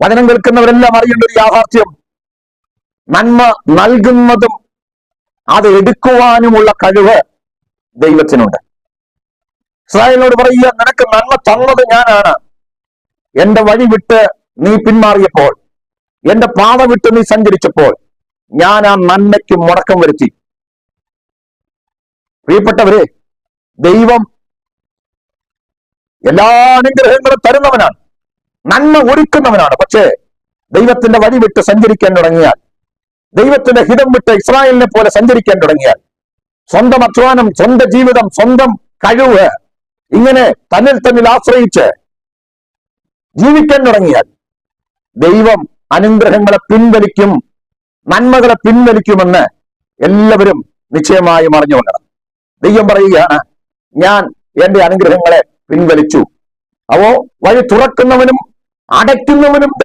വചനം കേൾക്കുന്നവരെല്ലാം അറിയേണ്ട ഒരു യാഥാർത്ഥ്യം, നന്മ നൽകുന്നതും അത് എടുക്കുവാനുമുള്ള കഴിവ് ദൈവത്തിനുണ്ട്. ഇസ്രായേലിനോട് പറയുക, നിനക്ക് നന്മ തന്നത് ഞാനാണ്. എന്റെ വഴി വിട്ട് നീ പിന്മാറിയപ്പോൾ, എന്റെ പാത വിട്ട് നീ സഞ്ചരിച്ചപ്പോൾ ഞാൻ ആ നന്മയ്ക്ക് മുടക്കം വരുത്തി. പ്രിയപ്പെട്ടവരെ, ദൈവം എല്ലാ അനുഗ്രഹങ്ങളും തരുന്നവനാണ്, നന്മ ഒരുക്കുന്നവനാണ്. പക്ഷേ ദൈവത്തിന്റെ വഴി വിട്ട് സഞ്ചരിക്കാൻ തുടങ്ങിയാൽ, ദൈവത്തിന്റെ ഹിതം വിട്ട് ഇസ്രായേലിനെ പോലെ സഞ്ചരിക്കാൻ തുടങ്ങിയാൽ, സ്വന്തം അധ്വാനം, സ്വന്തം ജീവിതം, സ്വന്തം കഴിവ് ഇങ്ങനെ തന്നിൽ ആശ്രയിച്ച് ജീവിക്കാൻ തുടങ്ങിയാൽ ദൈവം അനുഗ്രഹങ്ങളെ പിൻവലിക്കും, നന്മകളെ പിൻവലിക്കുമെന്ന് എല്ലാവരും നിശ്ചയമായും അറിഞ്ഞുകൊള്ളണം. ദൈവം പറയുകയാണ്, ഞാൻ എന്റെ അനുഗ്രഹങ്ങളെ പിൻവലിച്ചു. അവ വഴി തുറക്കുന്നവനും അടയ്ക്കുന്നവനും